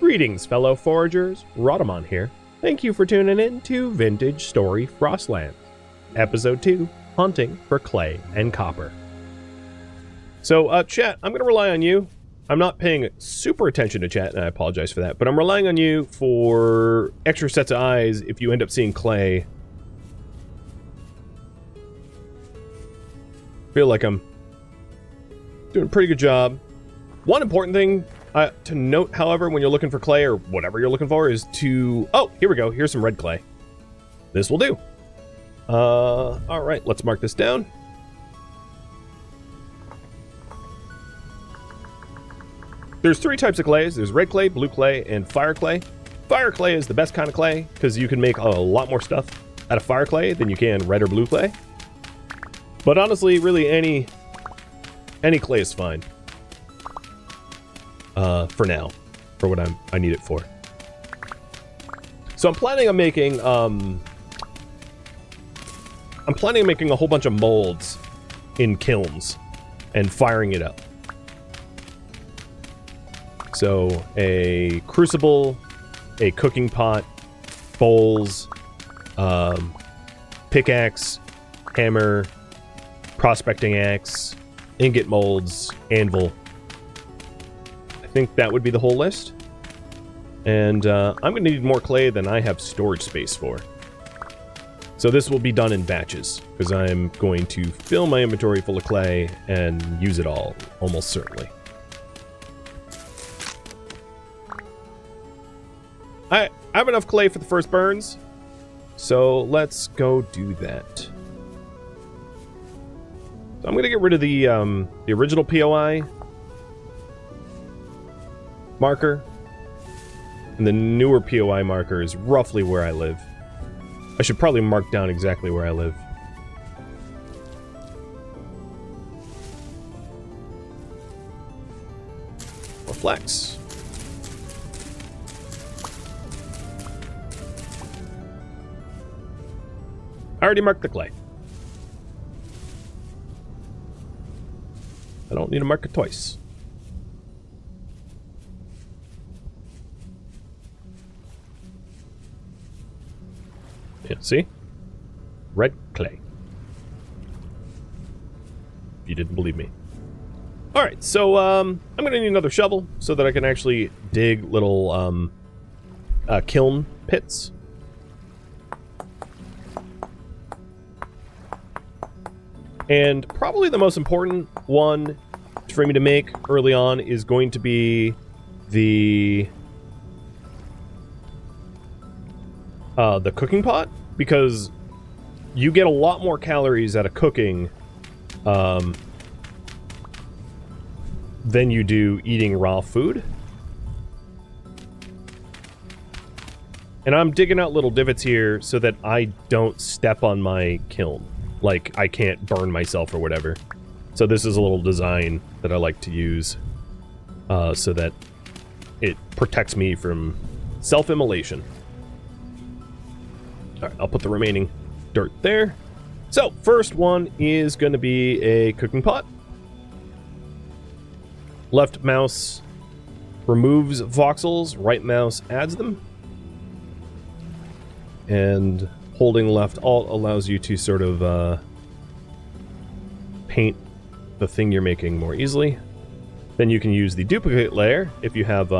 Greetings, fellow foragers. Rhadamant here. Thank you for tuning in to Vintage Story Frostland, Episode 2, Hunting for Clay and Copper. So, chat, I'm going to rely on you. I'm not paying super attention to chat, and I apologize for that, but I'm relying on you for extra sets of eyes if you end up seeing clay. Feel like I'm doing a pretty good job. One important thing to note, however, when you're looking for clay or whatever you're looking for is to... Oh, here we go. Here's some red clay. This will do. Alright, let's mark this down. There's three types of clays. There's red clay, blue clay, and fire clay. Fire clay is the best kind of clay because you can make a lot more stuff out of fire clay than you can red or blue clay. But honestly, really any clay is fine. For now, for what I need it for. So I'm planning on making a whole bunch of molds in kilns and firing it up. So a crucible, a cooking pot, bowls, pickaxe, hammer, prospecting axe, ingot molds, anvil. I think that would be the whole list. And I'm going to need more clay than I have storage space for. So this will be done in batches, because I'm going to fill my inventory full of clay and use it all, almost certainly. I have enough clay for the first burns, so let's go do that. So I'm going to get rid of the original POI marker, and the newer POI marker is roughly where I live. I should probably mark down exactly where I live. More flax. I already marked the clay. I don't need to mark it twice. Yeah, see? Red clay. If you didn't believe me. Alright, so I'm gonna need another shovel so that I can actually dig little kiln pits. And probably the most important one for me to make early on is going to be the cooking pot, because you get a lot more calories out of cooking than you do eating raw food. And I'm digging out little divots here so that I don't step on my kiln. Like, I can't burn myself or whatever. So this is a little design that I like to use so that it protects me from self-immolation. Alright, I'll put the remaining dirt there. So, first one is going to be a cooking pot. Left mouse removes voxels, right mouse adds them. And holding left alt allows you to sort of paint the thing you're making more easily. Then you can use the duplicate layer if you have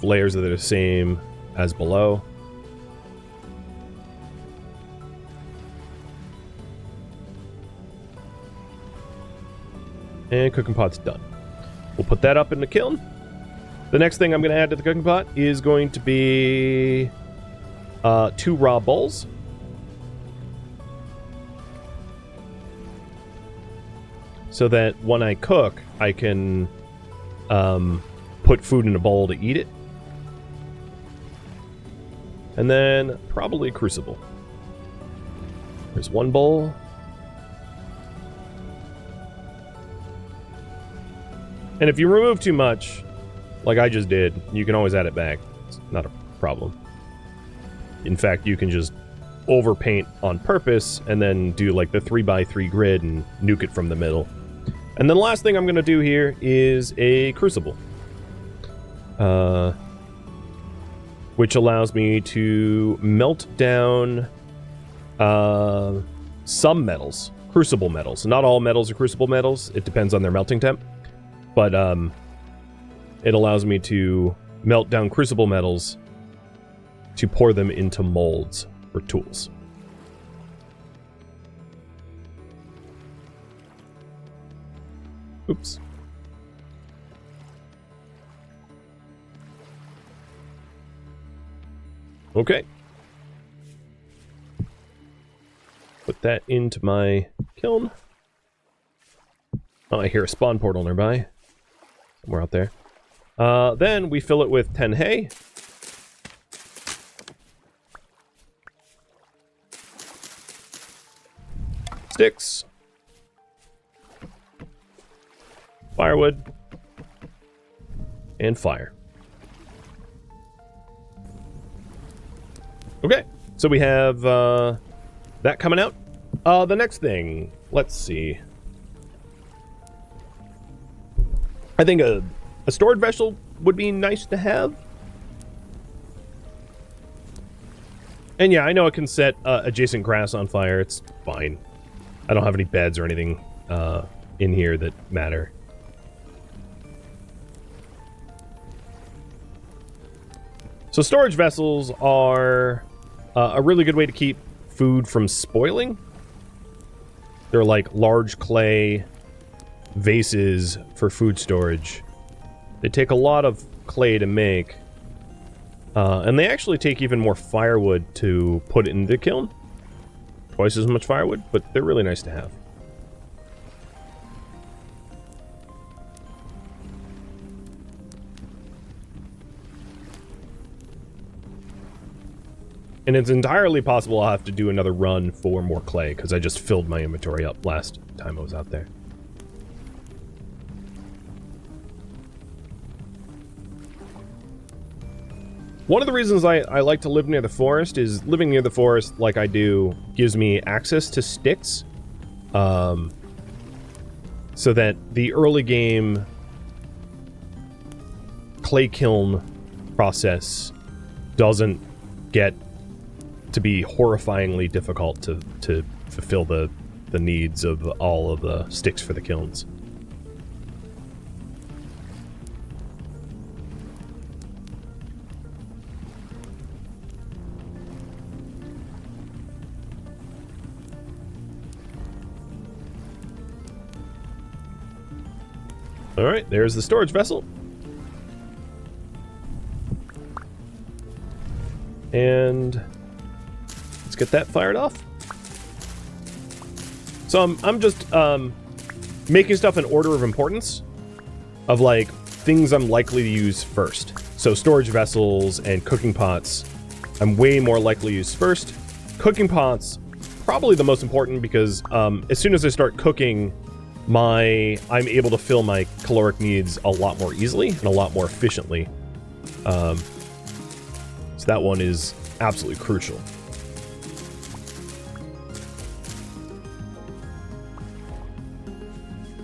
layers that are the same as below. And cooking pot's done. We'll put that up in the kiln. The next thing I'm going to add to the cooking pot is going to be 2 raw bowls. So that when I cook, I can put food in a bowl to eat it. And then probably a crucible. There's 1 bowl. And if you remove too much, like I just did, you can always add it back. It's not a problem. In fact, you can just overpaint on purpose and then do like the 3x3 grid and nuke it from the middle. And then the last thing I'm going to do here is a crucible. which allows me to melt down some metals, crucible metals. Not all metals are crucible metals. It depends on their melting temp. But it allows me to melt down crucible metals to pour them into molds for tools. Oops. Okay. Put that into my kiln. Oh, I hear a spawn portal nearby. Somewhere out there. Then we fill it with 10 hay. Sticks. Firewood. And fire. Okay, so we have that coming out. The next thing, let's see. I think a storage vessel would be nice to have. And yeah, I know I can set adjacent grass on fire. It's fine. I don't have any beds or anything in here that matter. So storage vessels are a really good way to keep food from spoiling. They're like large clay vases for food storage. They take a lot of clay to make. And they actually take even more firewood to put in the kiln. Twice as much firewood, but they're really nice to have. And it's entirely possible I'll have to do another run for more clay, because I just filled my inventory up last time I was out there. One of the reasons I like to live near the forest is living near the forest like I do gives me access to sticks. So that the early game clay kiln process doesn't get to be horrifyingly difficult to fulfill the needs of all of the sticks for the kilns. Alright, there's the storage vessel. And let's get that fired off. So I'm just making stuff in order of importance of like things I'm likely to use first. So storage vessels and cooking pots, I'm way more likely to use first. Cooking pots, probably the most important because as soon as I start cooking, I'm able to fill my caloric needs a lot more easily and a lot more efficiently. So that one is absolutely crucial.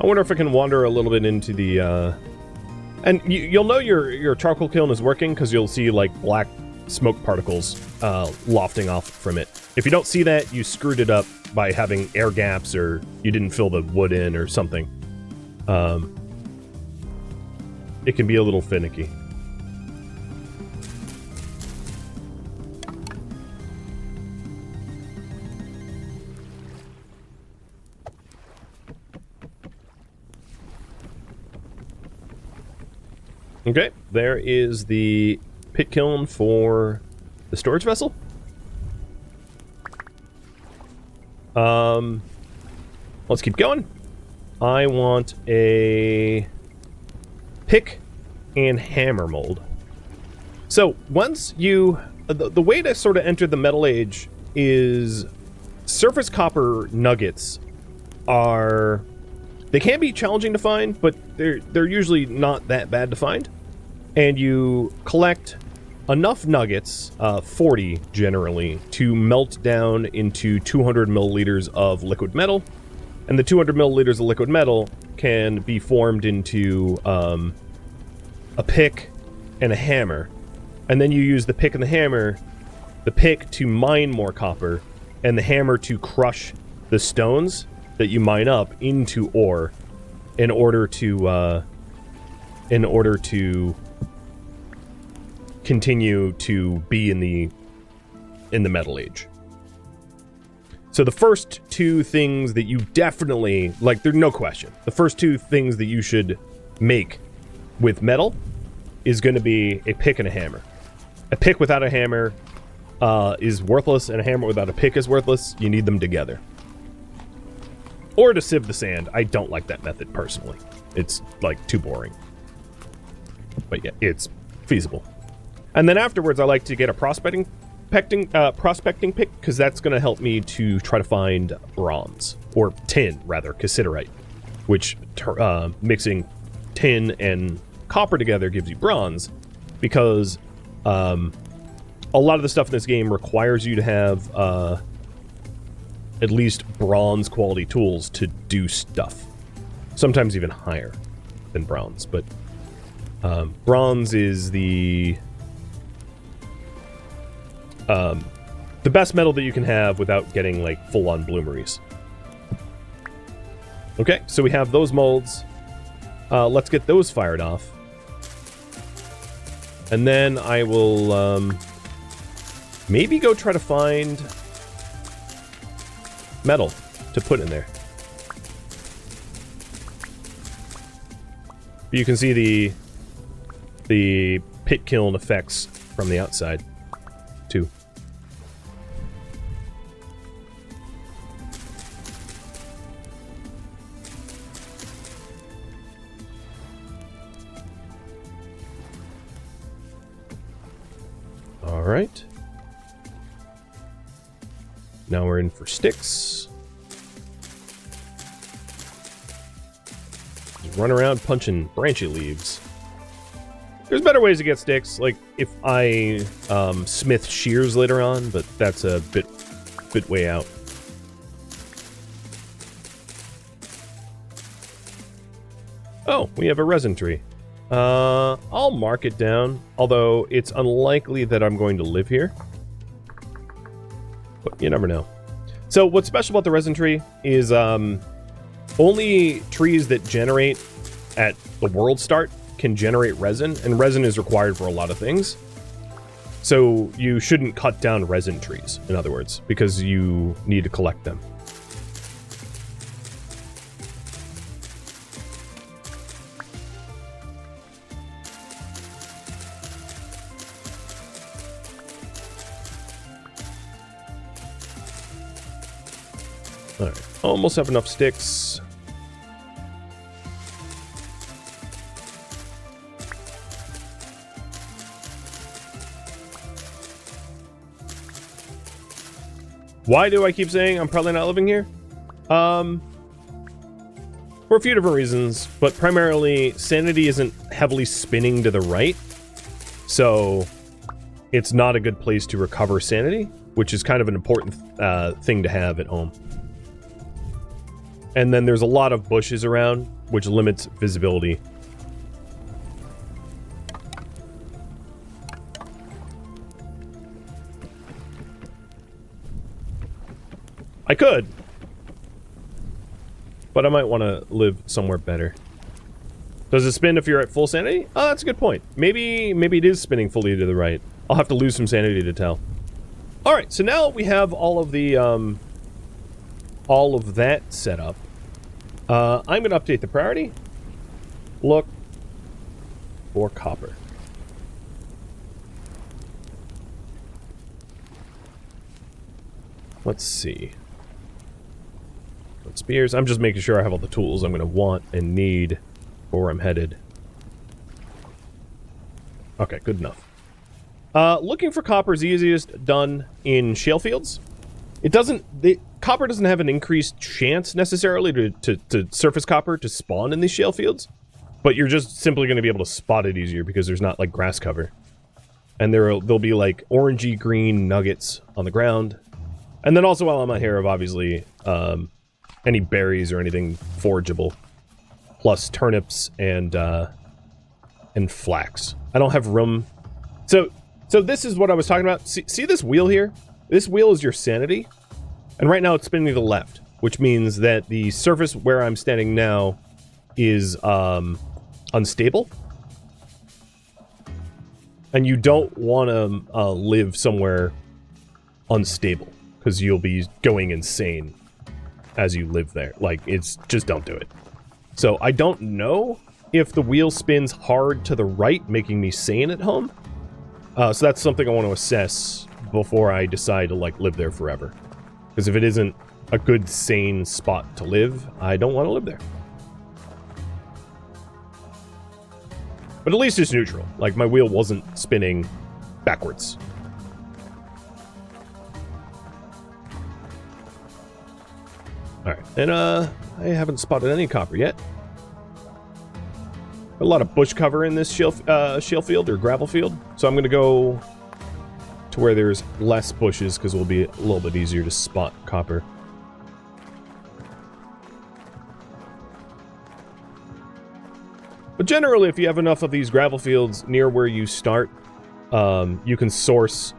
I wonder if I can wander a little bit into the, and you'll know your charcoal kiln is working because you'll see like black smoke particles lofting off from it. If you don't see that, you screwed it up by having air gaps or you didn't fill the wood in or something. It can be a little finicky. Okay, there is the pit kiln for the storage vessel. Let's keep going. I want a pick and hammer mold. So once you, the way to sort of enter the Metal Age is surface copper nuggets are, they can be challenging to find, but they're usually not that bad to find. And you collect enough nuggets, 40 generally, to melt down into 200 milliliters of liquid metal. And the 200 milliliters of liquid metal can be formed into a pick and a hammer. And then you use the pick and the pick to mine more copper, and the hammer to crush the stones that you mine up into ore in order to continue to be in the Metal Age. So the first two things that you definitely, like, there's no question, the first two things that you should make with metal is going to be a pick and a hammer. A pick without a hammer is worthless, and a hammer without a pick is worthless. You need them together. Or to sieve the sand. I don't like that method personally. It's, like, too boring. But yeah, it's feasible. And then afterwards, I like to get a prospecting pick, because that's going to help me to try to find bronze. Or tin, rather, cassiterite. Which, mixing tin and copper together gives you bronze. Because a lot of the stuff in this game requires you to have at least bronze quality tools to do stuff. Sometimes even higher than bronze, but bronze is the best metal that you can have without getting like full-on bloomeries. Okay, so we have those molds. Let's get those fired off. And then I will maybe go try to find metal to put in there. You can see the pit kiln effects from the outside, too. All right. Now we're in for sticks. Just run around punching branchy leaves. There's better ways to get sticks, like if I smith shears later on, but that's a bit way out. Oh, we have a resin tree. I'll mark it down, although it's unlikely that I'm going to live here. But you never know. So what's special about the resin tree is only trees that generate at the world start can generate resin, and resin is required for a lot of things. So you shouldn't cut down resin trees, in other words, because you need to collect them. Alright, almost have enough sticks. Why do I keep saying I'm probably not living here? For a few different reasons, but primarily sanity isn't heavily spinning to the right, so it's not a good place to recover sanity, which is kind of an important thing to have at home. And then there's a lot of bushes around, which limits visibility. I could, but I might want to live somewhere better. Does it spin if you're at full sanity? Oh, that's a good point. Maybe it is spinning fully to the right. I'll have to lose some sanity to tell. All right, so now we have all of the all of that set up. I'm going to update the priority. Look for copper. Let's see. Spears. I'm just making sure I have all the tools I'm going to want and need for where I'm headed. Okay, good enough. Looking for copper is easiest done in shale fields. It doesn't... copper doesn't have an increased chance necessarily to surface copper to spawn in these shale fields, but you're just simply going to be able to spot it easier because there's not like grass cover. And there'll be like orangey green nuggets on the ground. And then also while I'm out here of obviously any berries or anything forageable, plus turnips and and flax. I don't have room. So this is what I was talking about. See this wheel here? This wheel is your sanity. And right now it's spinning to the left, which means that the surface where I'm standing now is unstable. And you don't want to live somewhere unstable, because you'll be going insane as you live there. Like, it's just don't do it. So I don't know if the wheel spins hard to the right, making me sane at home. So that's something I want to assess before I decide to, like, live there forever. Because if it isn't a good, sane spot to live, I don't want to live there. But at least it's neutral. Like, my wheel wasn't spinning backwards. Alright, and I haven't spotted any copper yet. A lot of bush cover in this shale field, or gravel field. So I'm going to go to where there's less bushes, because it will be a little bit easier to spot copper. But generally, if you have enough of these gravel fields near where you start, you can source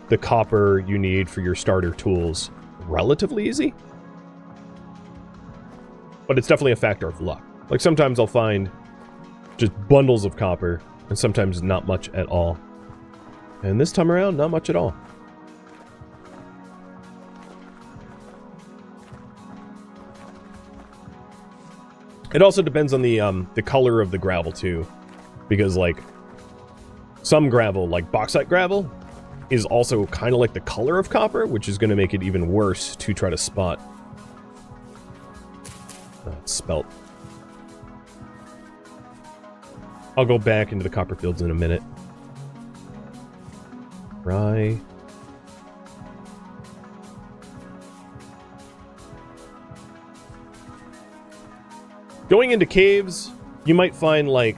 the copper you need for your starter tools relatively easy. But it's definitely a factor of luck. Like, sometimes I'll find just bundles of copper, and sometimes not much at all. And this time around, not much at all. It also depends on the color of the gravel too, because like some gravel, like bauxite gravel, is also kind of like the color of copper, which is going to make it even worse to try to spot. It's spelt. I'll go back into the copper fields in a minute. Rye. Going into caves, you might find, like,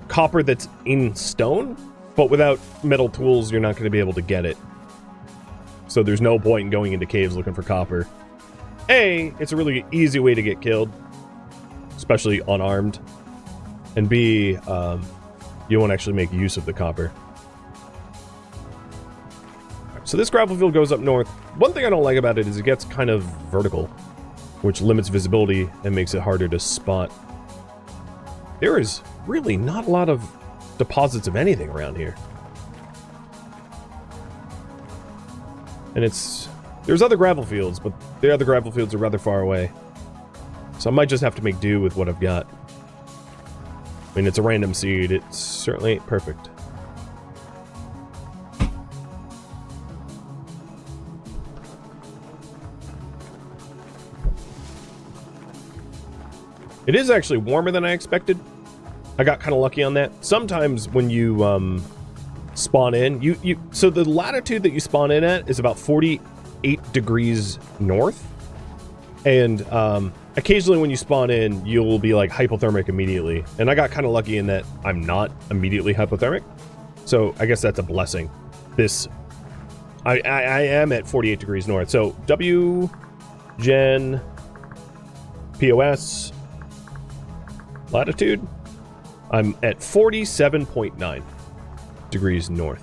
copper that's in stone, but without metal tools, you're not going to be able to get it. So there's no point in going into caves looking for copper. A, it's a really easy way to get killed, especially unarmed. And B, you won't actually make use of the copper. So this gravel field goes up north. One thing I don't like about it is it gets kind of vertical, which limits visibility and makes it harder to spot. There is really not a lot of deposits of anything around here. And there's other gravel fields, but the other gravel fields are rather far away. So I might just have to make do with what I've got. I mean, it's a random seed. It certainly ain't perfect. It is actually warmer than I expected. I got kind of lucky on that. Sometimes when you spawn in, so the latitude that you spawn in at is about 48 degrees north. And occasionally when you spawn in, you'll be like hypothermic immediately. And I got kind of lucky in that I'm not immediately hypothermic. So I guess that's a blessing. I am at 48 degrees north. So W, Gen, POS, latitude, I'm at 47.9 degrees north.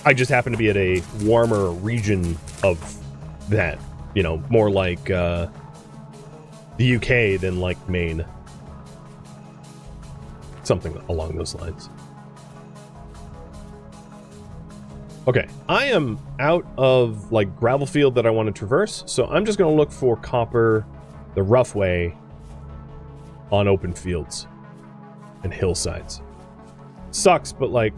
I just happen to be at a warmer region of that, you know, more like the UK than like Maine. Something along those lines. Okay, I am out of like gravel field that I want to traverse, so I'm just going to look for copper the rough way on open fields and hillsides. Sucks, but like,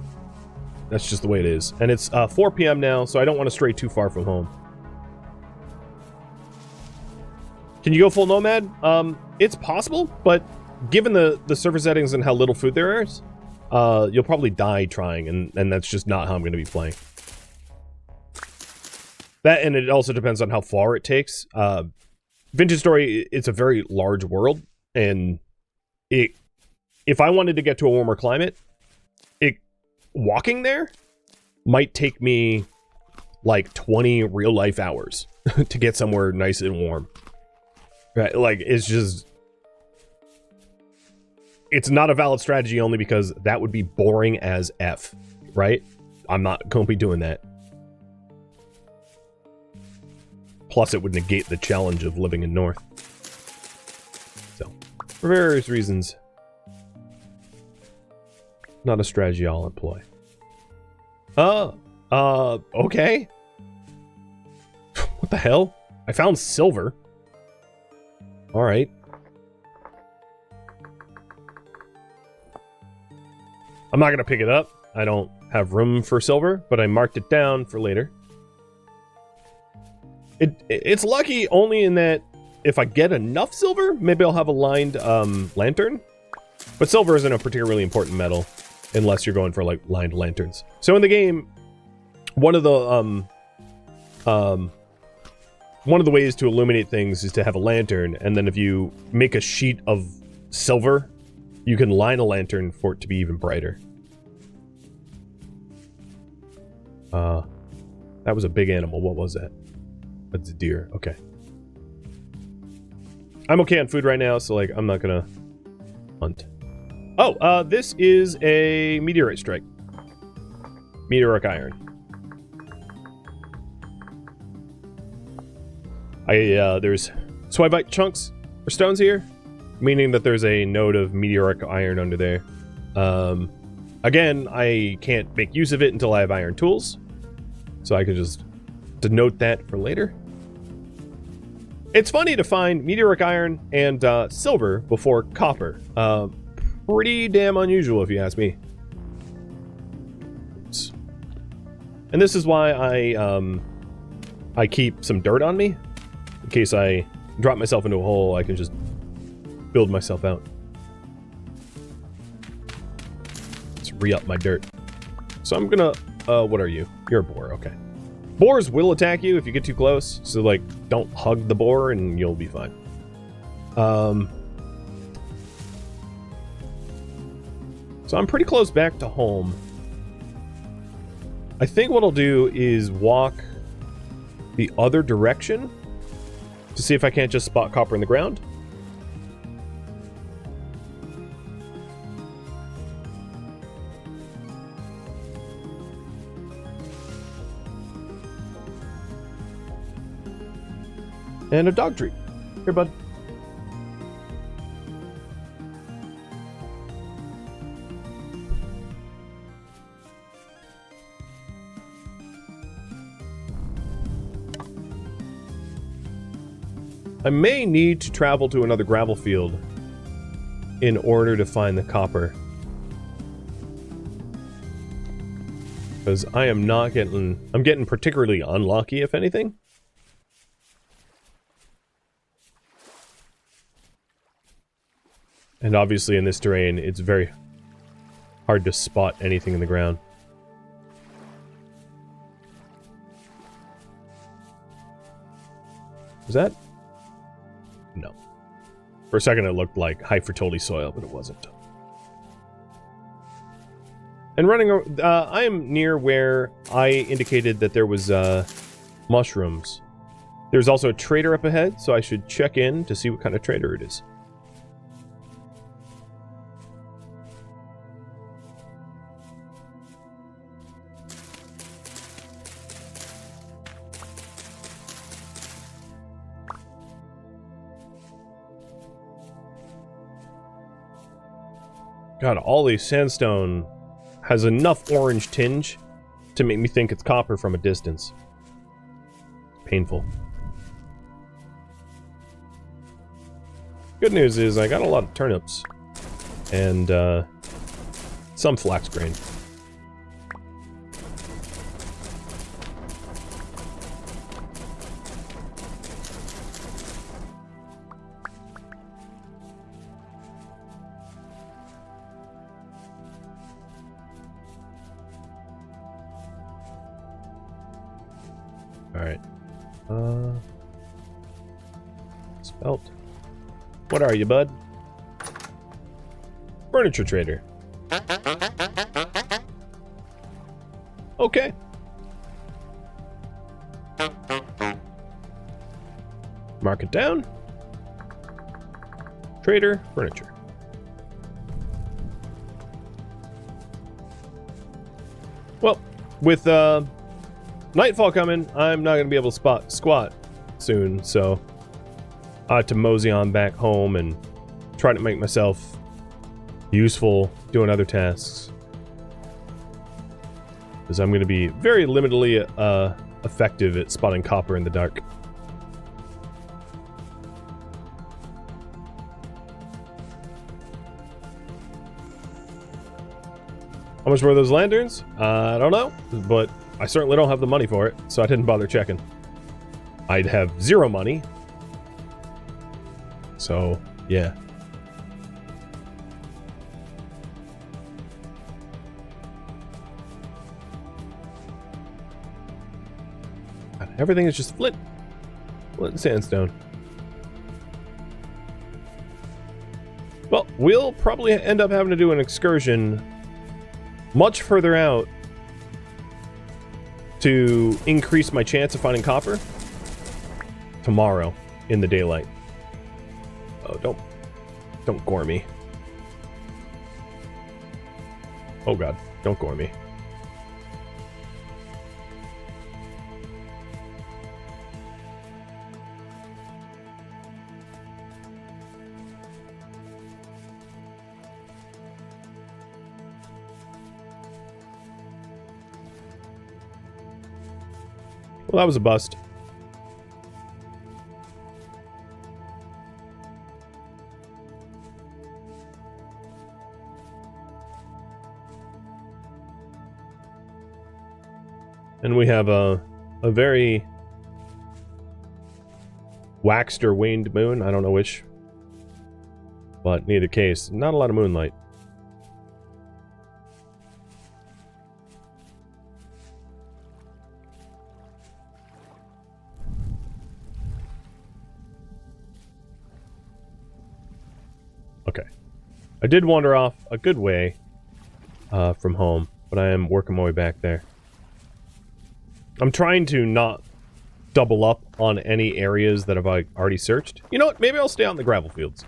that's just the way it is. And it's 4 p.m. now, so I don't want to stray too far from home. Can you go full nomad? It's possible, but given the surface settings and how little food there is, you'll probably die trying, and that's just not how I'm going to be playing. That, and it also depends on how far it takes. Vintage Story, it's a very large world, and if I wanted to get to a warmer climate, walking there might take me like 20 real life hours to get somewhere nice and warm. Right? Like, it's just... it's not a valid strategy only because that would be boring as F, right? I'm not going to be doing that. Plus, it would negate the challenge of living in North. So, for various reasons, not a strategy I'll employ. Okay. What the hell? I found silver. Alright. I'm not gonna pick it up. I don't have room for silver, but I marked it down for later. It's lucky only in that if I get enough silver, maybe I'll have a lined lantern. But silver isn't a particularly important metal unless you're going for like lined lanterns. So in the game, one of the ways to illuminate things is to have a lantern, and then if you make a sheet of silver, you can line a lantern for it to be even brighter. That was a big animal. What was that? That's a deer. Okay. I'm okay on food right now, so like I'm not gonna hunt. Oh, this is a meteorite strike. Meteoric iron. There's swivite chunks or stones here, meaning that there's a node of meteoric iron under there. Again, I can't make use of it until I have iron tools, so I can just denote that for later. It's funny to find meteoric iron and silver before copper. Pretty damn unusual if you ask me. Oops. And this is why I keep some dirt on me. In case I drop myself into a hole, I can just build myself out. Let's re-up my dirt. So I'm gonna, what are you? You're a boar, okay. Boars will attack you if you get too close, so like, don't hug the boar and you'll be fine. So I'm pretty close back to home. I think what I'll do is walk the other direction to see if I can't just spot copper in the ground. And a dog treat. Here, bud. I may need to travel to another gravel field in order to find the copper. Because I am not getting... I'm getting particularly unlucky, if anything. And obviously in this terrain, it's very hard to spot anything in the ground. Is that? No. For a second it looked like high fertility soil, but it wasn't. And running, I am near where I indicated that there was mushrooms. There's also a trader up ahead, so I should check in to see what kind of trader it is. God, all these sandstone has enough orange tinge to make me think it's copper from a distance. Painful. Good news is I got a lot of turnips and some flax grain. Alright. Spelt. What are you, bud? Furniture trader. Okay. Mark it down. Trader, furniture. Well, with nightfall coming, I'm not going to be able to squat soon, so I have to mosey on back home and try to make myself useful doing other tasks. Because I'm going to be very limitedly effective at spotting copper in the dark. How much were those lanterns? I don't know, but I certainly don't have the money for it, so I didn't bother checking. I'd have 0 money. So, yeah. Everything is just flint and sandstone. Well, we'll probably end up having to do an excursion much further out to increase my chance of finding copper tomorrow in the daylight. Oh, don't gore me. Oh god, don't gore me. Well, that was a bust. And we have a very waxed or waned moon. I don't know which. But in either case, not a lot of moonlight. Okay. I did wander off a good way from home, but I am working my way back there. I'm trying to not double up on any areas that I've already searched. You know what? Maybe I'll stay out in the gravel fields.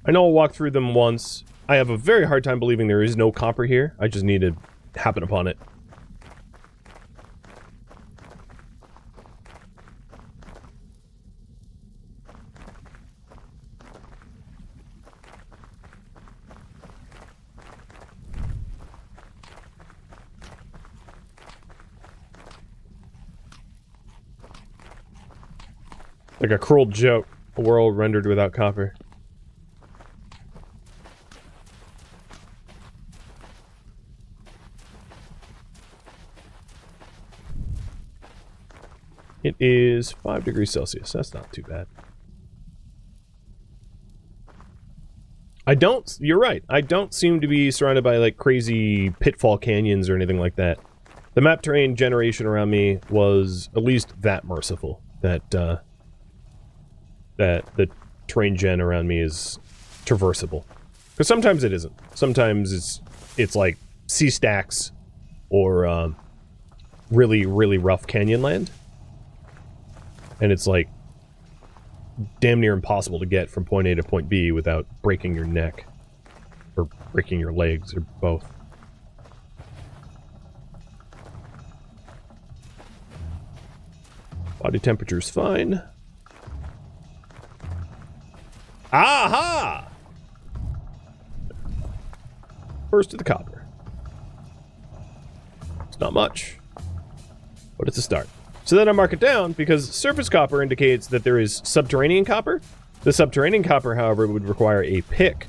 I know I'll walk through them once. I have a very hard time believing there is no copper here. I just need to happen upon it. Like a cruel joke. A world rendered without copper. It is 5 degrees Celsius. That's not too bad. You're right. I don't seem to be surrounded by like crazy pitfall canyons or anything like that. The map terrain generation around me was at least that merciful. That the terrain gen around me is traversable. Because sometimes it isn't. Sometimes it's like sea stacks or really, really rough canyon land. And it's like damn near impossible to get from point A to point B without breaking your neck. Or breaking your legs, or both. Body temperature's fine. Aha! First of the copper. It's not much, but it's a start. So then I mark it down because surface copper indicates that there is subterranean copper. The subterranean copper, however, would require a pick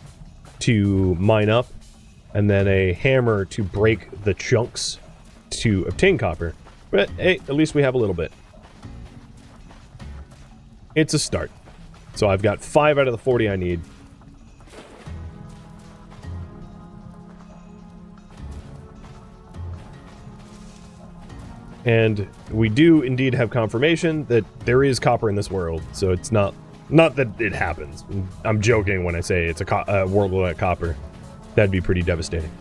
to mine up and then a hammer to break the chunks to obtain copper. But hey, at least we have a little bit. It's a start. So I've got 5 out of the 40 I need. And we do indeed have confirmation that there is copper in this world. So it's not that it happens. I'm joking when I say it's a world without copper. That'd be pretty devastating.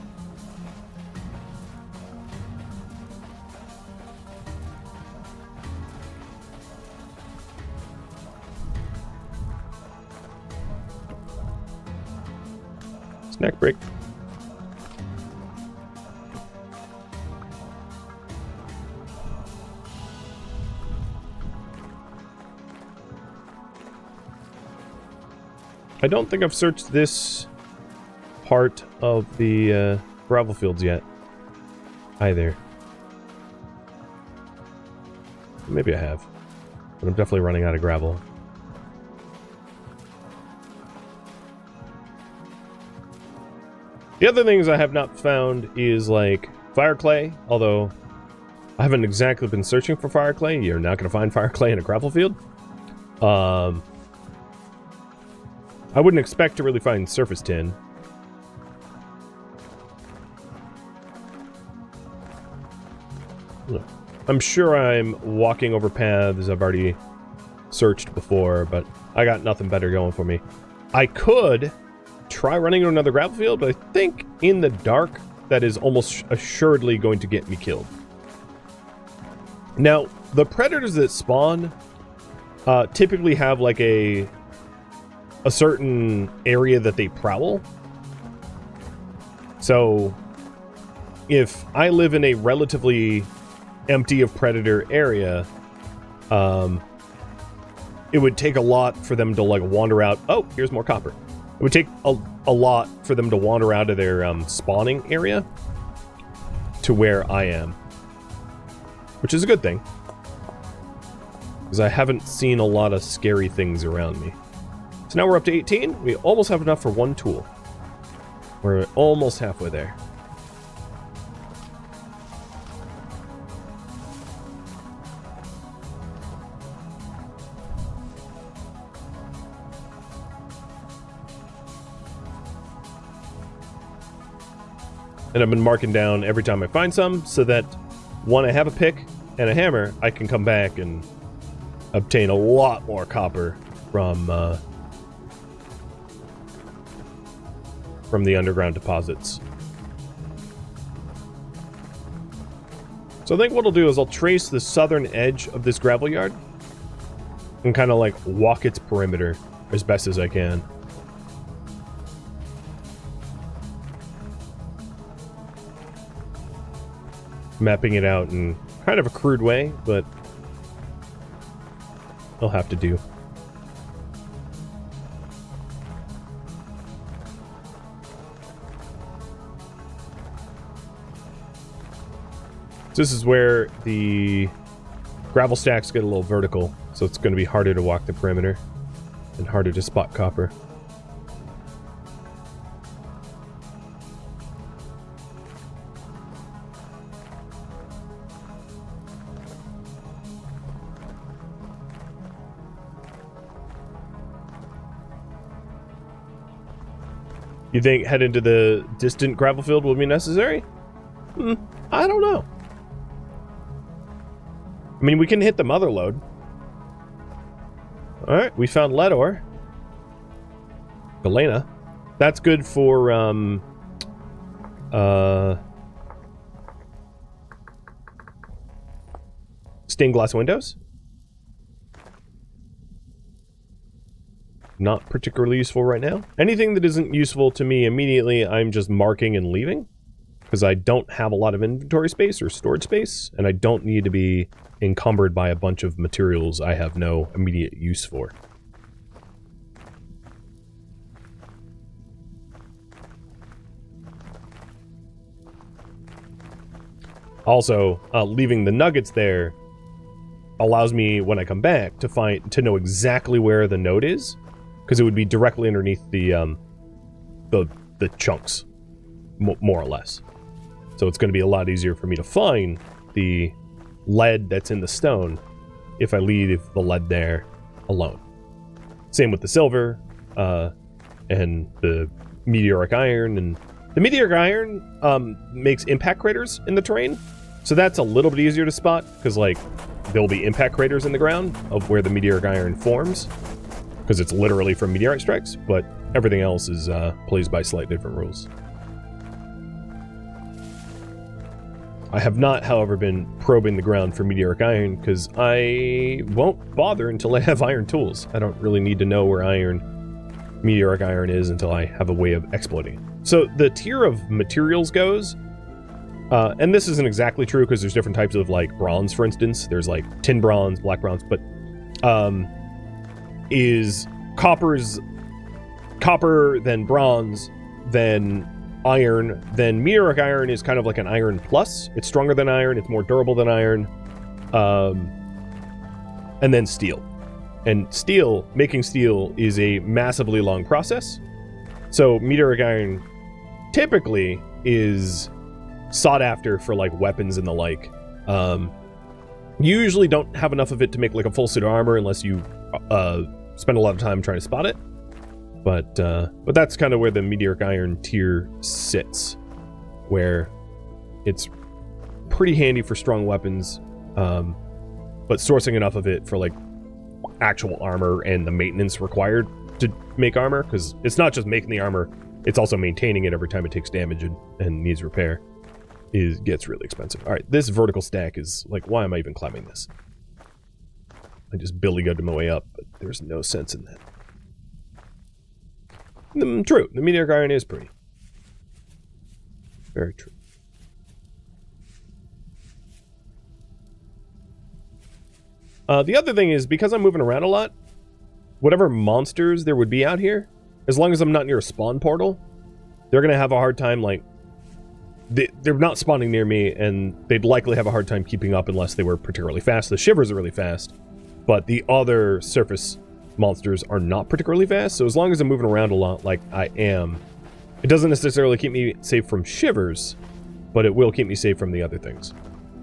Snack break. I don't think I've searched this part of the gravel fields yet, either. Maybe I have, but I'm definitely running out of gravel. The other things I have not found is like fire clay, although I haven't exactly been searching for fire clay. You're not going to find fire clay in a gravel field. I wouldn't expect to really find surface tin. I'm sure I'm walking over paths I've already searched before, but I got nothing better going for me. I could try running to another gravel field, but I think in the dark, that is almost assuredly going to get me killed. Now, the predators that spawn typically have like a certain area that they prowl. So if I live in a relatively empty of predator area, it would take a lot for them to like wander out. Oh, here's more copper. It would take a lot for them to wander out of their spawning area to where I am, which is a good thing, because I haven't seen a lot of scary things around me. So now we're up to 18. We almost have enough for one tool. We're almost halfway there. And I've been marking down every time I find some, so that when I have a pick and a hammer, I can come back and obtain a lot more copper from the underground deposits. So I think what I'll do is I'll trace the southern edge of this gravel yard and kind of like walk its perimeter as best as I can. Mapping it out in kind of a crude way, but I'll have to do. This is where the gravel stacks get a little vertical, so it's going to be harder to walk the perimeter and harder to spot copper. You think head into the distant gravel field will be necessary? I don't know. I mean, we can hit the mother lode. Alright, we found lead ore. Galena. That's good for, stained glass windows. Not particularly useful right now. Anything that isn't useful to me immediately, I'm just marking and leaving, because I don't have a lot of inventory space or storage space, and I don't need to be encumbered by a bunch of materials I have no immediate use for. Also, leaving the nuggets there allows me, when I come back, to know exactly where the node is, because it would be directly underneath the chunks, more or less. So it's going to be a lot easier for me to find the lead that's in the stone if I leave the lead there alone. Same with the silver and the meteoric iron. And the meteoric iron makes impact craters in the terrain, so that's a little bit easier to spot, because like there'll be impact craters in the ground of where the meteoric iron forms, because it's literally from meteorite strikes, but everything else is plays by slightly different rules. I have not, however, been probing the ground for meteoric iron, because I won't bother until I have iron tools. I don't really need to know where meteoric iron is until I have a way of exploiting it. So the tier of materials goes, and this isn't exactly true because there's different types of like bronze, for instance. There's like tin bronze, black bronze, but is copper, then bronze, then iron, then meteoric iron is kind of like an iron plus. It's stronger than iron, it's more durable than iron, and then steel. And steel, making steel is a massively long process. So meteoric iron typically is sought after for like weapons and the like. You usually don't have enough of it to make like a full suit of armor unless you spend a lot of time trying to spot it. But that's kind of where the meteoric iron tier sits, where it's pretty handy for strong weapons, but sourcing enough of it for like actual armor and the maintenance required to make armor, because it's not just making the armor, it's also maintaining it every time it takes damage and needs repair, gets really expensive. All right, this vertical stack is like, why am I even climbing this? I just billy-goated my way up, but there's no sense in that. True, the meteoric iron is pretty. Very true. The other thing is, because I'm moving around a lot, whatever monsters there would be out here, as long as I'm not near a spawn portal, they're going to have a hard time, like... They're not spawning near me, and they'd likely have a hard time keeping up unless they were particularly fast. The shivers are really fast, but the other surface monsters are not particularly fast, so as long as I'm moving around a lot like I am, it doesn't necessarily keep me safe from shivers, but it will keep me safe from the other things.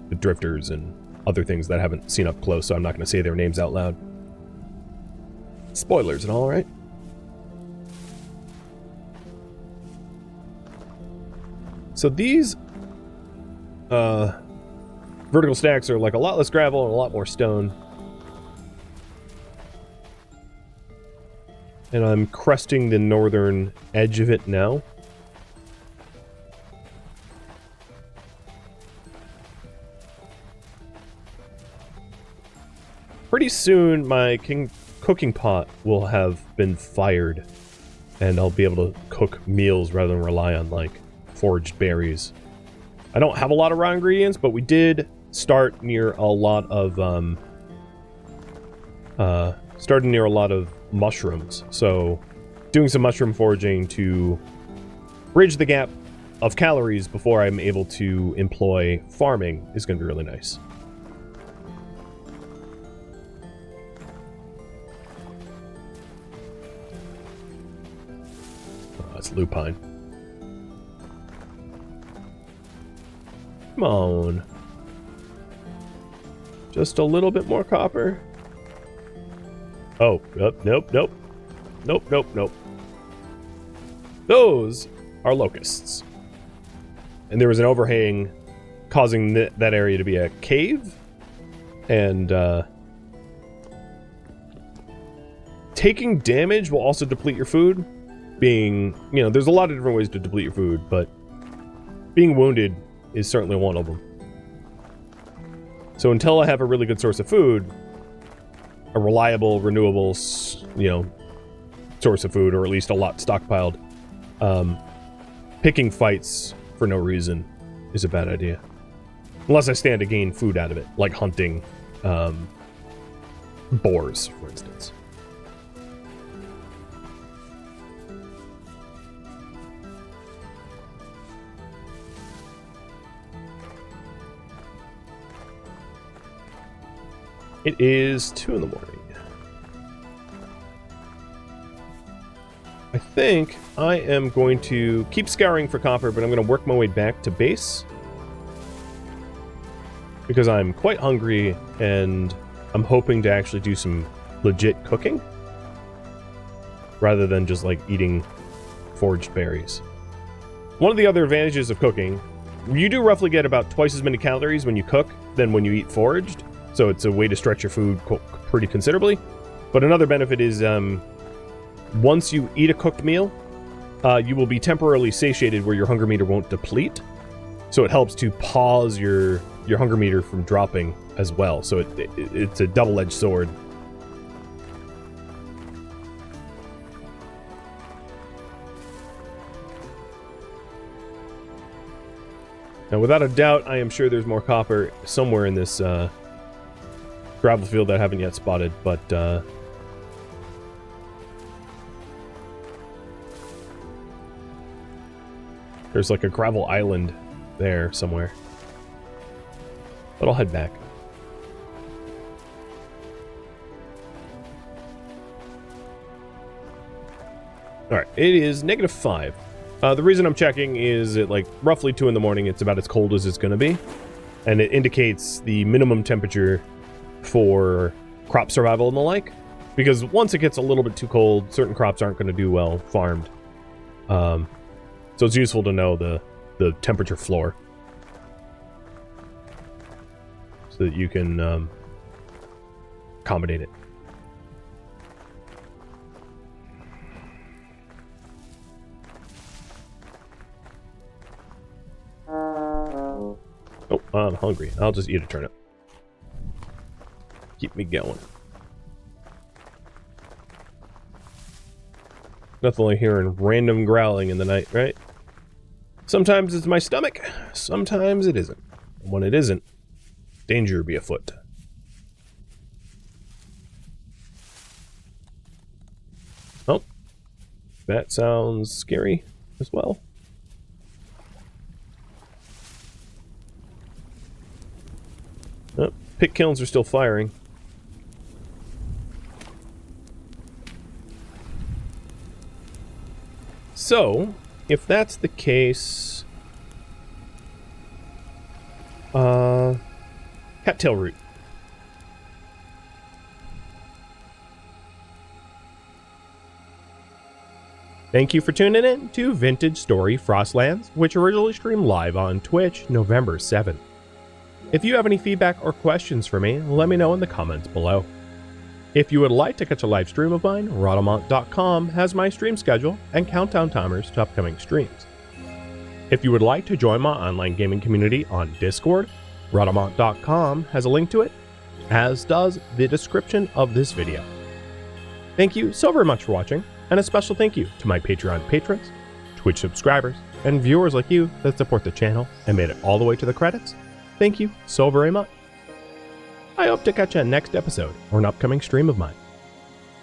The drifters and other things that I haven't seen up close, so I'm not going to say their names out loud. Spoilers and all, right? So these vertical stacks are like a lot less gravel and a lot more stone. And I'm cresting the northern edge of it now. Pretty soon my cooking pot will have been fired, and I'll be able to cook meals rather than rely on like foraged berries. I don't have a lot of raw ingredients, but we did start near a lot of mushrooms, so doing some mushroom foraging to bridge the gap of calories before I'm able to employ farming is going to be really nice. Oh, it's lupine. Come on. Just a little bit more copper. Oh, nope. Those are locusts. And there was an overhang causing that area to be a cave. And taking damage will also deplete your food. Being, you know, there's a lot of different ways to deplete your food, but being wounded is certainly one of them. So until I have a really good source of food, a reliable, renewable, you know, source of food, or at least a lot stockpiled, picking fights for no reason is a bad idea. Unless I stand to gain food out of it, like hunting boars, for instance. It is 2 in the morning. I think I am going to keep scouring for copper, but I'm going to work my way back to base. Because I'm quite hungry, and I'm hoping to actually do some legit cooking. Rather than just, like, eating foraged berries. One of the other advantages of cooking, you do roughly get about twice as many calories when you cook than when you eat foraged. So it's a way to stretch your food pretty considerably. But another benefit is once you eat a cooked meal, you will be temporarily satiated where your hunger meter won't deplete. So it helps to pause your hunger meter from dropping as well. So it's a double-edged sword. Now, without a doubt, I am sure there's more copper somewhere in this gravel field that I haven't yet spotted, but there's like a gravel island there somewhere. But I'll head back. Alright, it is -5. The reason I'm checking is at like roughly 2 in the morning, it's about as cold as it's going to be. And it indicates the minimum temperature for crop survival and the like. Because once it gets a little bit too cold, certain crops aren't going to do well farmed. So it's useful to know the temperature floor. So that you can accommodate it. Oh, I'm hungry. I'll just eat a turnip. Keep me going. Nothing like hearing random growling in the night, right? Sometimes it's my stomach, sometimes it isn't. And when it isn't, danger be afoot. Oh, that sounds scary as well. Oh, pit kilns are still firing. So, if that's the case, cattail root. Thank you for tuning in to Vintage Story Frostlands, which originally streamed live on Twitch November 7th. If you have any feedback or questions for me, let me know in the comments below. If you would like to catch a live stream of mine, Rhadamant.com has my stream schedule and countdown timers to upcoming streams. If you would like to join my online gaming community on Discord, Rhadamant.com has a link to it, as does the description of this video. Thank you so very much for watching, and a special thank you to my Patreon patrons, Twitch subscribers, and viewers like you that support the channel and made it all the way to the credits. Thank you so very much. I hope to catch you on next episode or an upcoming stream of mine.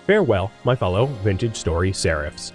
Farewell, my fellow Vintage Story Serifs.